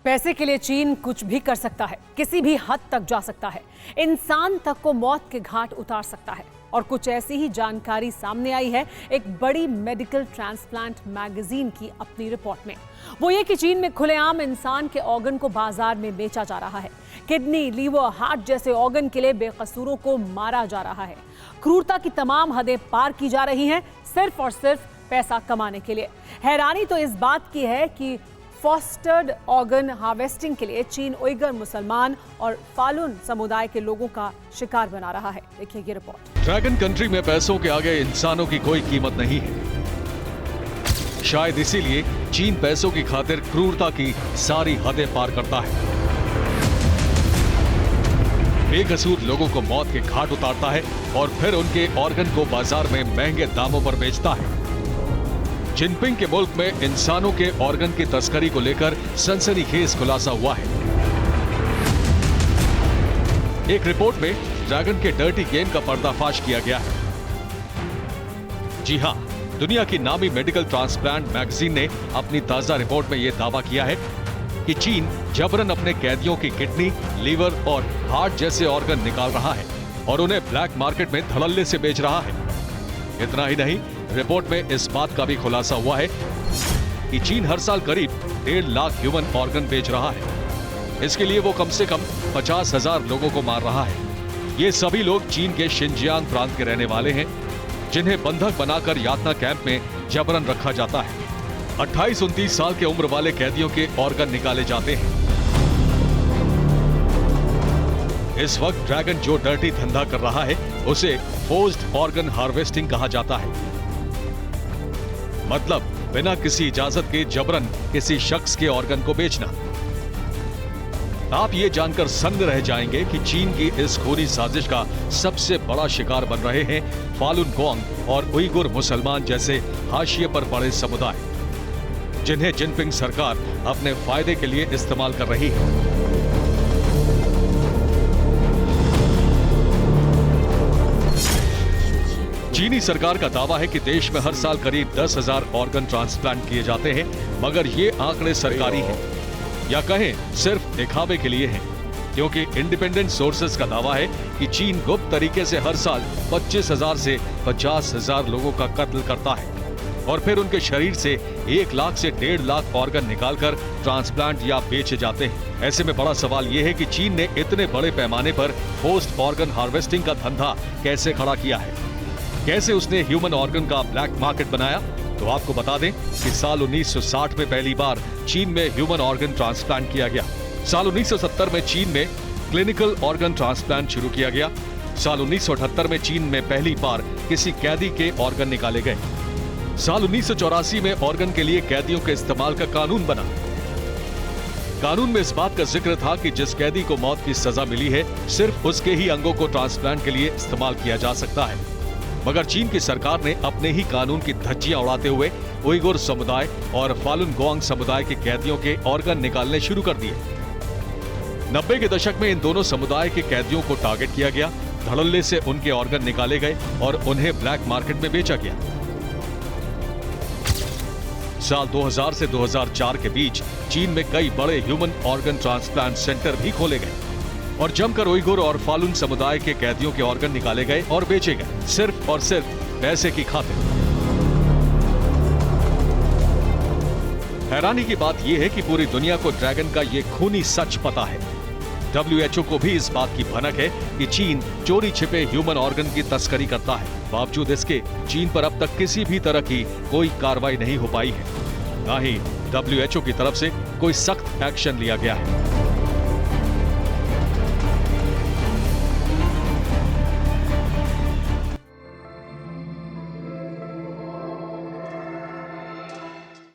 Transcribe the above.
पैसे के लिए चीन कुछ भी कर सकता है, किसी भी हद तक जा सकता है, इंसान तक को मौत के घाट उतार सकता है। और कुछ ऐसी ही जानकारी सामने आई है एक बड़ी मेडिकल ट्रांसप्लांट मैगजीन की अपनी रिपोर्ट में। वो ये कि चीन में खुलेआम इंसान के ऑर्गन को बाजार में बेचा जा रहा है। किडनी, लीवर, हार्ट जैसे ऑर्गन के लिए बेकसूरों को मारा जा रहा है। क्रूरता की तमाम हदें पार की जा रही हैं सिर्फ और सिर्फ पैसा कमाने के लिए। हैरानी तो इस बात की है कि फॉस्टर्ड ऑर्गन हार्वेस्टिंग के लिए चीन उइगर मुसलमान और फालुन समुदाय के लोगों का शिकार बना रहा है। देखिए ये रिपोर्ट। ड्रैगन कंट्री में पैसों के आगे इंसानों की कोई कीमत नहीं है। शायद इसीलिए चीन पैसों की खातिर क्रूरता की सारी हदें पार करता है। बेकसूर लोगों को मौत के घाट उतारता है और फिर उनके ऑर्गन को बाजार में महंगे दामों पर बेचता है। जिनपिंग के मुल्क में इंसानों के ऑर्गन की तस्करी को लेकर सनसनीखेज खुलासा हुआ है। एक रिपोर्ट में ड्रैगन के डर्टी गेम का पर्दाफाश किया गया है। जी हां, दुनिया की नामी मेडिकल ट्रांसप्लांट मैगजीन ने अपनी ताजा रिपोर्ट में यह दावा किया है कि चीन जबरन अपने कैदियों की किडनी, लीवर और हार्ट जैसे ऑर्गन निकाल रहा है और उन्हें ब्लैक मार्केट में धड़ल्ले से बेच रहा है। इतना ही नहीं, रिपोर्ट में इस बात का भी खुलासा हुआ है कि चीन हर साल करीब 1.5 लाख ह्यूमन ऑर्गन बेच रहा है। इसके लिए वो कम से कम 50,000 लोगों को मार रहा है। ये सभी लोग चीन के शिनजियांग प्रांत के रहने वाले हैं, जिन्हें बंधक बनाकर यातना कैंप में जबरन रखा जाता है। 28-29 साल के उम्र वाले कैदियों के ऑर्गन निकाले जाते हैं। इस वक्त ड्रैगन जो डर्टी धंधा कर रहा है उसे फोर्स्ड ऑर्गन हार्वेस्टिंग कहा जाता है। मतलब बिना किसी इजाजत के जबरन किसी शख्स के ऑर्गन को बेचना। आप ये जानकर सन्न रह जाएंगे कि चीन की इस खूनी साजिश का सबसे बड़ा शिकार बन रहे हैं फालुन गोंग और उइगुर मुसलमान जैसे हाशिए पर पड़े समुदाय, जिन्हें जिनपिंग सरकार अपने फायदे के लिए इस्तेमाल कर रही है। चीनी सरकार का दावा है कि देश में हर साल करीब 10,000 ऑर्गन ट्रांसप्लांट किए जाते हैं, मगर ये आंकड़े सरकारी हैं या कहें सिर्फ दिखावे के लिए हैं, क्योंकि इंडिपेंडेंट सोर्सेज का दावा है कि चीन गुप्त तरीके से हर साल 25,000 से 50,000 लोगों का कत्ल करता है और फिर उनके शरीर से 1 लाख से 1.5 लाख ऑर्गन निकालकर ट्रांसप्लांट या बेचे जाते हैं। ऐसे में बड़ा सवाल यह है कि चीन ने इतने बड़े पैमाने पर फोर्स्ड ऑर्गन हार्वेस्टिंग का धंधा कैसे खड़ा किया है, कैसे उसने ह्यूमन ऑर्गन का ब्लैक मार्केट बनाया। तो आपको बता दें कि साल 1960 में पहली बार चीन में ह्यूमन ऑर्गन ट्रांसप्लांट किया गया। साल 1970 में चीन में क्लिनिकल ऑर्गन ट्रांसप्लांट शुरू किया गया। साल 1978 में चीन में पहली बार किसी कैदी के ऑर्गन निकाले गए। साल 1984 में ऑर्गन के लिए कैदियों के इस्तेमाल का कानून बना। कानून में इस बात का जिक्र था कि जिस कैदी को मौत की सजा मिली है, सिर्फ उसके ही अंगों को ट्रांसप्लांट के लिए इस्तेमाल किया जा सकता है। मगर चीन की सरकार ने अपने ही कानून की धज्जियां उड़ाते हुए उइगुर समुदाय और फालुन गोंग समुदाय के कैदियों के ऑर्गन निकालने शुरू कर दिए। 90 के दशक में इन दोनों समुदाय के कैदियों को टारगेट किया गया, धड़ल्ले से उनके ऑर्गन निकाले गए और उन्हें ब्लैक मार्केट में बेचा गया। साल 2000 से 2004 के बीच चीन में कई बड़े ह्यूमन ऑर्गन ट्रांसप्लांट सेंटर भी खोले गए और जमकर उइगुर और फालुन समुदाय के कैदियों के ऑर्गन निकाले गए और बेचे गए, सिर्फ और सिर्फ पैसे की खातिर। हैरानी की बात यह है कि पूरी दुनिया को ड्रैगन का यह खूनी सच पता है। WHO को भी इस बात की भनक है कि चीन चोरी छिपे ह्यूमन ऑर्गन की तस्करी करता है। बावजूद इसके चीन पर अब तक किसी भी तरह की कोई कार्रवाई नहीं हो पाई है, ना ही WHO की तरफ से कोई सख्त एक्शन लिया गया है।